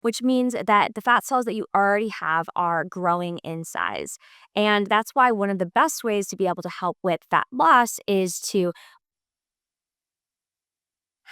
which means that the fat cells that you already have are growing in size. And that's why one of the best ways to be able to help with fat loss is to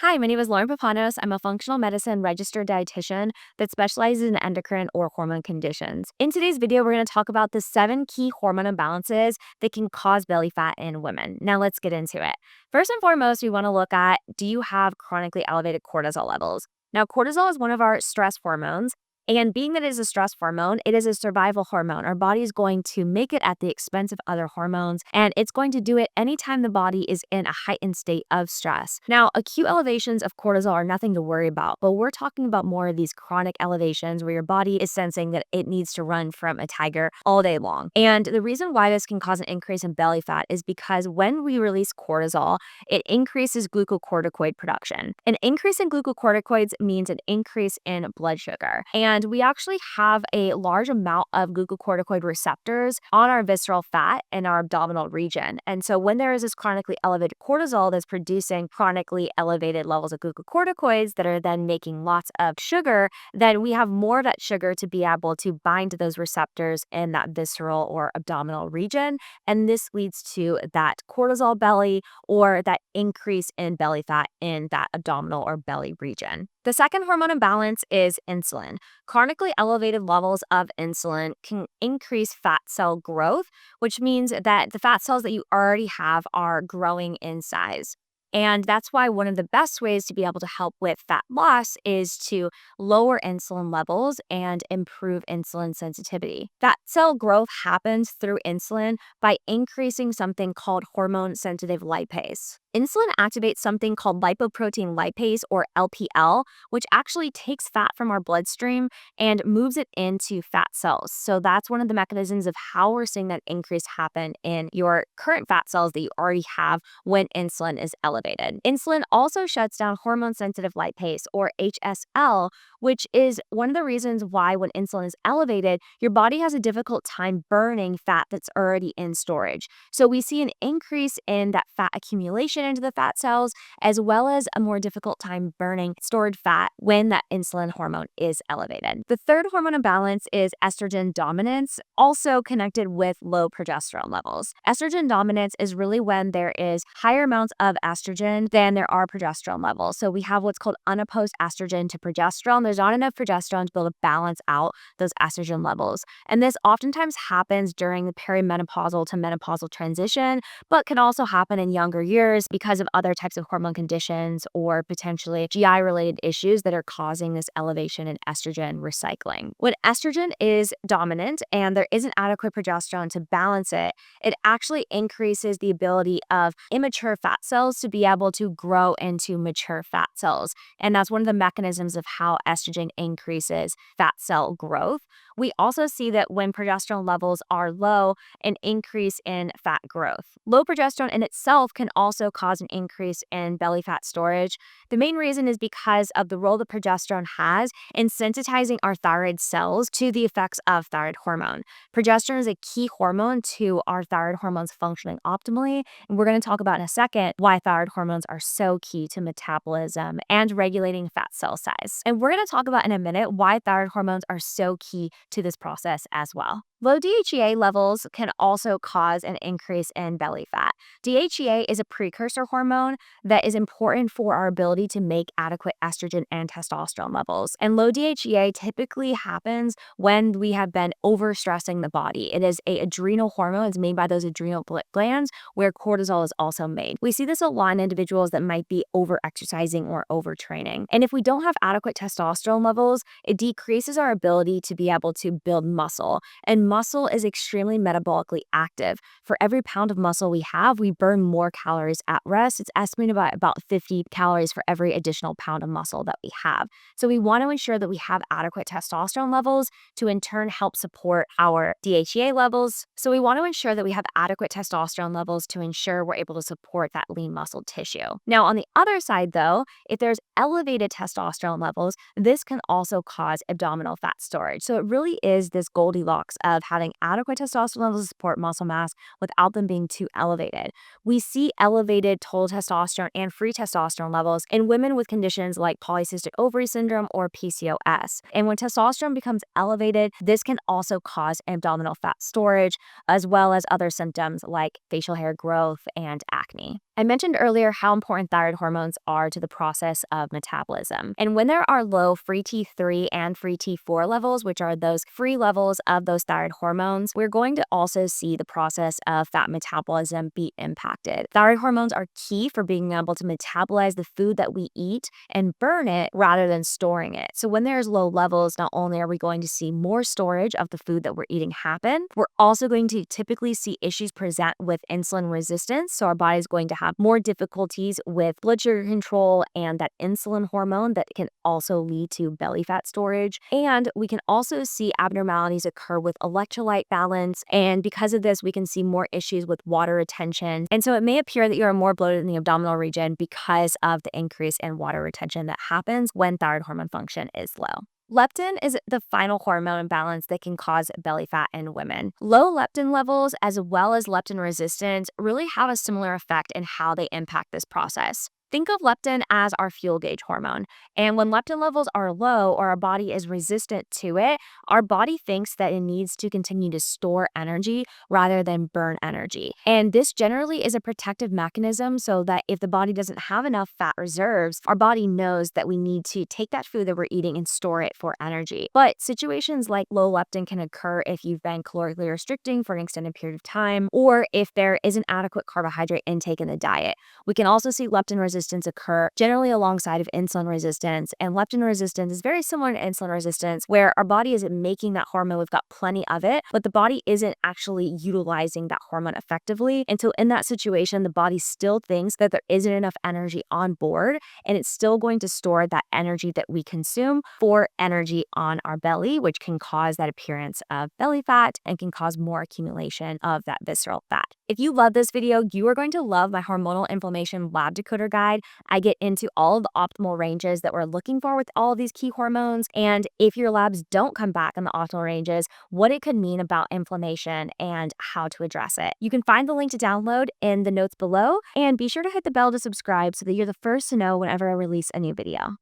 Hi, my name is Lauren Papanos. I'm a functional medicine registered dietitian that specializes in endocrine or hormone conditions. In today's video, we're going to talk about the 7 key hormone imbalances that can cause belly fat in women. Now, let's get into it. First and foremost, we want to look at, do you have chronically elevated cortisol levels? Now, cortisol is one of our stress hormones. And being that it is a stress hormone, it is a survival hormone. Our body is going to make it at the expense of other hormones, and it's going to do it anytime the body is in a heightened state of stress. Now, acute elevations of cortisol are nothing to worry about, but we're talking about more of these chronic elevations where your body is sensing that it needs to run from a tiger all day long. And the reason why this can cause an increase in belly fat is because when we release cortisol, it increases glucocorticoid production. An increase in glucocorticoids means an increase in blood sugar. And we actually have a large amount of glucocorticoid receptors on our visceral fat in our abdominal region. And so when there is this chronically elevated cortisol that's producing chronically elevated levels of glucocorticoids that are then making lots of sugar, then we have more of that sugar to be able to bind to those receptors in that visceral or abdominal region. And this leads to that cortisol belly or that increase in belly fat in that abdominal or belly region. The second hormone imbalance is insulin. Chronically elevated levels of insulin can increase fat cell growth, which means that the fat cells that you already have are growing in size. And that's why one of the best ways to be able to help with fat loss is to lower insulin levels and improve insulin sensitivity. Fat cell growth happens through insulin by increasing something called hormone sensitive lipase. Insulin activates something called lipoprotein lipase, or LPL, which actually takes fat from our bloodstream and moves it into fat cells. So that's one of the mechanisms of how we're seeing that increase happen in your current fat cells that you already have when insulin is elevated. Insulin also shuts down hormone sensitive lipase, or HSL, which is one of the reasons why when insulin is elevated, your body has a difficult time burning fat that's already in storage. So we see an increase in that fat accumulation into the fat cells, as well as a more difficult time burning stored fat when that insulin hormone is elevated. The third hormone imbalance is estrogen dominance, also connected with low progesterone levels. Estrogen dominance is really when there is higher amounts of estrogen than there are progesterone levels. So we have what's called unopposed estrogen to progesterone. There's not enough progesterone to be able to balance out those estrogen levels. And this oftentimes happens during the perimenopausal to menopausal transition, but can also happen in younger years because of other types of hormone conditions or potentially GI related issues that are causing this elevation in estrogen recycling. When estrogen is dominant and there isn't adequate progesterone to balance it, it actually increases the ability of immature fat cells to be able to grow into mature fat cells. And that's one of the mechanisms of how estrogen increases fat cell growth. We also see that when progesterone levels are low, an increase in fat growth. Low progesterone in itself can also cause an increase in belly fat storage. The main reason is because of the role that progesterone has in sensitizing our thyroid cells to the effects of thyroid hormone. Progesterone is a key hormone to our thyroid hormones functioning optimally, and we're going to talk about in a second why thyroid hormones are so key to metabolism and regulating fat cell size. And we're going to talk about in a minute why thyroid hormones are so key to this process as well. Low DHEA levels can also cause an increase in belly fat. DHEA is a precursor hormone that is important for our ability to make adequate estrogen and testosterone levels. And low DHEA typically happens when we have been overstressing the body. It is an adrenal hormone. It's made by those adrenal glands where cortisol is also made. We see this a lot in individuals that might be over-exercising or overtraining. And if we don't have adequate testosterone levels, it decreases our ability to be able to build muscle. And muscle is extremely metabolically active. For every pound of muscle we have, we burn more calories at rest. It's estimated by about 50 calories for every additional pound of muscle that we have. So we want to ensure that we have adequate testosterone levels to in turn help support our DHEA levels. So we want to ensure that we have adequate testosterone levels to ensure we're able to support that lean muscle tissue. Now, on the other side though, if there's elevated testosterone levels, this can also cause abdominal fat storage. So it really is this Goldilocks of of having adequate testosterone levels to support muscle mass without them being too elevated. We see elevated total testosterone and free testosterone levels in women with conditions like polycystic ovary syndrome or PCOS. And when testosterone becomes elevated, this can also cause abdominal fat storage, as well as other symptoms like facial hair growth and acne. I mentioned earlier how important thyroid hormones are to the process of metabolism. And when there are low free T3 and free T4 levels, which are those free levels of those thyroid hormones, we're going to also see the process of fat metabolism be impacted. Thyroid hormones are key for being able to metabolize the food that we eat and burn it rather than storing it. So when there's low levels, not only are we going to see more storage of the food that we're eating happen, we're also going to typically see issues present with insulin resistance. So our body's going to have more difficulties with blood sugar control and that insulin hormone that can also lead to belly fat storage. And we can also see abnormalities occur with electrolyte balance. And because of this, we can see more issues with water retention. And so it may appear that you are more bloated in the abdominal region because of the increase in water retention that happens when thyroid hormone function is low. Leptin is the final hormone imbalance that can cause belly fat in women. Low leptin levels, as well as leptin resistance, really have a similar effect in how they impact this process. Think of leptin as our fuel gauge hormone. And when leptin levels are low or our body is resistant to it, our body thinks that it needs to continue to store energy rather than burn energy. And this generally is a protective mechanism so that if the body doesn't have enough fat reserves, our body knows that we need to take that food that we're eating and store it for energy. But situations like low leptin can occur if you've been calorically restricting for an extended period of time, or if there isn't adequate carbohydrate intake in the diet. We can also see leptin resistance occur generally alongside of insulin resistance, and leptin resistance is very similar to insulin resistance, where our body isn't making that hormone, we've got plenty of it, but the body isn't actually utilizing that hormone effectively. And so in that situation, the body still thinks that there isn't enough energy on board, and it's still going to store that energy that we consume for energy on our belly, which can cause that appearance of belly fat and can cause more accumulation of that visceral fat. If you love this video, you are going to love my hormonal inflammation lab decoder guide. I get into all of the optimal ranges that we're looking for with all of these key hormones. And if your labs don't come back in the optimal ranges, what it could mean about inflammation and how to address it. You can find the link to download in the notes below, and be sure to hit the bell to subscribe so that you're the first to know whenever I release a new video.